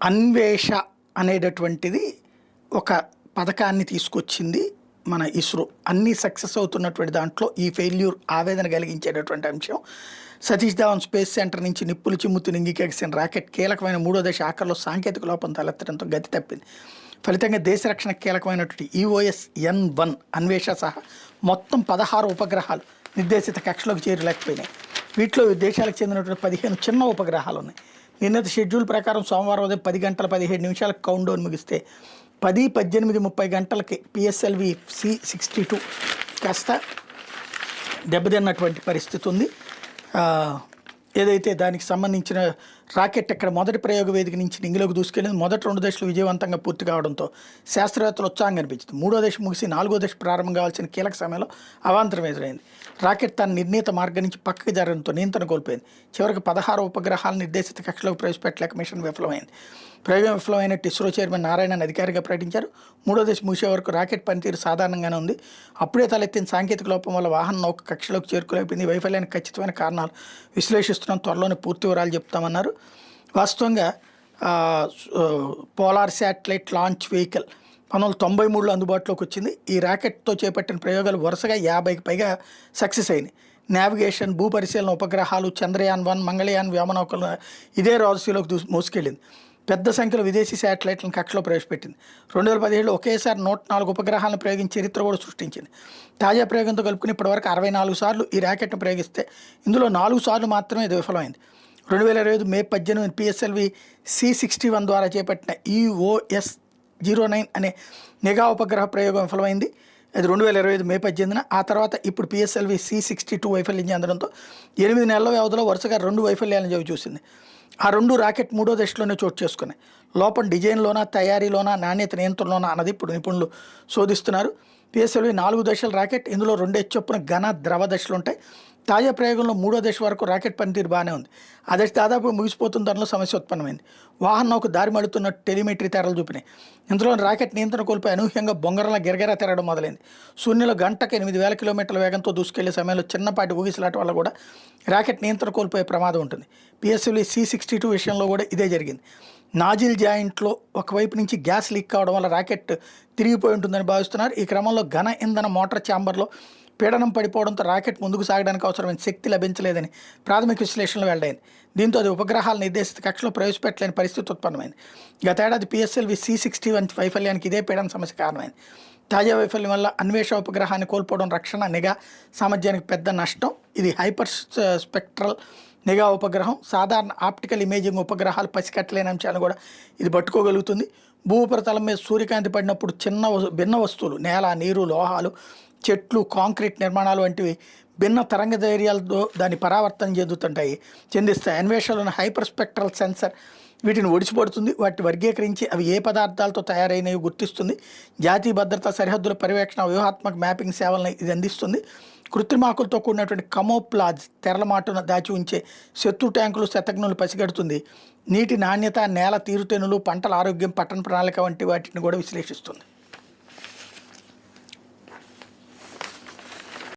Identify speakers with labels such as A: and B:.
A: అన్వేష అనేటటువంటిది ఒక పథకాన్ని తీసుకొచ్చింది మన ఇస్రో. అన్నీ సక్సెస్ అవుతున్నటువంటి దాంట్లో ఈ ఫెయిల్యూర్ ఆవేదన కలిగించేటటువంటి అంశం. సతీష్ ధావన్ స్పేస్ సెంటర్ నుంచి నిప్పులు చిమ్ముతు నింగికెగిసిన రాకెట్ కీలకమైన 3వ దశ ఆఖరిలో సాంకేతిక లోపం తలెత్తడంతో గతి తప్పింది. ఫలితంగా దేశ రక్షణ కీలకమైనటువంటి EOS-N1 అన్వేష సహా మొత్తం 16 ఉపగ్రహాలు నిర్దేశిత కక్షలోకి చేరలేకపోయినాయి. వీటిలో దేశాలకు చెందినటువంటి 15 చిన్న ఉపగ్రహాలు ఉన్నాయి. నిన్నటి షెడ్యూల్ ప్రకారం సోమవారం ఉదయం 10 గంటల 17 నిమిషాలకు కౌంట్ డౌన్ ముగిస్తే 10:18:30 గంటలకి PSLV C-62 కాస్త దెబ్బతిన్నటువంటి పరిస్థితి ఉంది. ఏదైతే దానికి సంబంధించిన రాకెట్ ఇక్కడ మొదటి ప్రయోగ వేదిక నుంచి నింగిలోకి దూసుకెళ్ళింది. మొదటి 2 దశలు విజయవంతంగా పూర్తి కావడంతో శాస్త్రవేత్తలు ఉత్సాహం కనిపించింది. 3వ దశ ముగిసి 4వ దశ ప్రారంభం కావాల్సిన కీలక సమయంలో అవాంతరం ఎదురైంది. రాకెట్ తన నిర్ణీత మార్గం నుంచి పక్కకి జరగడంతో నియంత్రణ కోల్పోయింది. చివరికి 16 ఉపగ్రహాల నిర్దేశిత కక్షలోకి ప్రవేశపెట్టలేక మిషన్ విఫలమైంది. ప్రయోగం విఫలమైనట్టు ఇస్రో చైర్మన్ నారాయణన్ అధికారిగా ప్రకటించారు. 3వ దశ ముగిసే వరకు రాకెట్ పనితీరు సాధారణంగానే ఉంది. అప్పుడే తలెత్తిన సాంకేతిక లోపం వల్ల వాహనం నౌక కక్షలోకి చేరుకోలేకపోయింది. వైఫల్యానికి ఖచ్చితమైన కారణాలు విశ్లేషిస్తున్నాం, త్వరలోనే పూర్తి వివరాలు చెప్తామన్నారు. వాస్తవంగా పోలార్ శాటిలైట్ లాంచ్ వెహికల్ 1993లో అందుబాటులోకి వచ్చింది. ఈ రాకెట్తో చేపట్టిన ప్రయోగాలు వరుసగా 50కి పైగా సక్సెస్ అయినాయి. నావిగేషన్, భూ పరిశీలన ఉపగ్రహాలు, చంద్రయాన్-1, మంగళయాన్ వ్యోమనౌకలు ఇదే రాజులోకి మోసుకెళ్ళింది. పెద్ద సంఖ్యలో విదేశీ శాటిలైట్లను కక్షలో ప్రవేశపెట్టింది. 2017లో ఒకేసారి 104 ఉపగ్రహాలను ప్రయోగించి చరిత్ర కూడా సృష్టించింది. తాజా ప్రయోగంతో కలుపుకుని ఇప్పటివరకు 64 సార్లు ఈ రాకెట్ను ప్రయోగిస్తే ఇందులో 4 సార్లు మాత్రమే ఇది విఫలమైంది. 2025 మే 18 PSLV C-61 ద్వారా చేపట్టిన EOS-09 అనే నిఘా ఉపగ్రహ ప్రయోగం విఫలమైంది. అది 2025 మే 18. ఆ తర్వాత ఇప్పుడు PSLV C-62 వైఫల్యం చెందడంతో 8 నెలల వ్యవధిలో వరుసగా 2 వైఫల్యాలను చవి చూసింది. ఆ 2 రాకెట్ 3వ దశలోనే చోటు చేసుకున్నాయి. లోపం డిజైన్లోనా, తయారీలోనా, నాణ్యత నియంత్రణలోనా అన్నది ఇప్పుడు నిపుణులు శోధిస్తున్నారు. PSLV 4 దశల రాకెట్. ఇందులో 2 చొప్పున ఘన, ద్రవ దశలు ఉంటాయి. తాజా ప్రయోగంలో 3వ దశ వరకు రాకెట్ పనితీరు బాగానే ఉంది. ఆ దశ దాదాపు ముగిసిపోతున్న దానిలో సమస్య ఉత్పన్నమైంది. వాహనంకు దారి మడుతున్నట్టు టెలిమెట్రీ తెరలు చూపినాయి. ఇందులో రాకెట్ నియంత్రణ కోల్పోయి అనూహ్యంగా బొంగరంలా గిరగిరా తిరగడం మొదలైంది. శూన్యంలో గంటకు 8,000 కిలోమీటర్ల వేగంతో దూసుకెళ్లే సమయంలో చిన్నపాటి ఊగిసలాట వల్ల కూడా రాకెట్ నియంత్రణ కోల్పోయే ప్రమాదం ఉంటుంది. PSLV C-62 విషయంలో కూడా ఇదే జరిగింది. నాజిల్ జాయింట్లో ఒకవైపు నుంచి గ్యాస్ లీక్ కావడం వల్ల రాకెట్ తిరిగిపోయి ఉంటుందని భావిస్తున్నారు. ఈ క్రమంలో ఘన ఇంధన మోటార్ ఛాంబర్లో పీడనం పడిపోవడంతో రాకెట్ ముందుకు సాగడానికి అవసరమైన శక్తి లభించలేదని ప్రాథమిక విశ్లేషణలో వెల్లడైంది. దీంతో అది ఉపగ్రహాల నిర్దేశిత కక్షలో ప్రవేశపెట్టలేని పరిస్థితి ఉత్పన్నమైంది. గతేడాది PSLV C-61 వైఫల్యానికి ఇదే పీడన సమస్య కారణమైంది. తాజా వైఫల్యం వల్ల అన్వేష ఉపగ్రహాన్ని కోల్పోవడం రక్షణ, నిఘా సామర్థ్యానికి పెద్ద నష్టం. ఇది హైపర్ స్పెక్ట్రల్ నిఘా ఉపగ్రహం. సాధారణ ఆప్టికల్ ఇమేజింగ్ ఉపగ్రహాలు పసికట్టలేని అంశాలను కూడా ఇది పట్టుకోగలుగుతుంది. భూ ఉపరితలం మీద సూర్యకాంతి పడినప్పుడు భిన్న వస్తువులు, నేల, నీరు, లోహాలు, చెట్లు, కాంక్రీట్ నిర్మాణాలు వంటివి భిన్న తరంగ ధైర్యాలతో దాన్ని పరావర్తన చెందిస్తాయి. అన్వేషణలోని హైపర్ స్పెక్ట్రల్ సెన్సర్ వీటిని ఒడిసిపడుతుంది. వాటిని వర్గీకరించి అవి ఏ పదార్థాలతో తయారైనవి గుర్తిస్తుంది. జాతీయ భద్రతా సరిహద్దుల పర్యవేక్షణ, వ్యూహాత్మక మ్యాపింగ్ సేవలను ఇది అందిస్తుంది. కృత్రిమాకులతో కూడినటువంటి కమోప్లాజ్ తెరల మాటున దాచి ఉంచే శత్రు ట్యాంకులు, శతఘ్నులు పసిగడుతుంది. నీటి నాణ్యత, నేల తీరుతెన్నులు, పంటల ఆరోగ్యం, పట్టణ ప్రణాళిక వంటి వాటిని కూడా విశ్లేషిస్తుంది.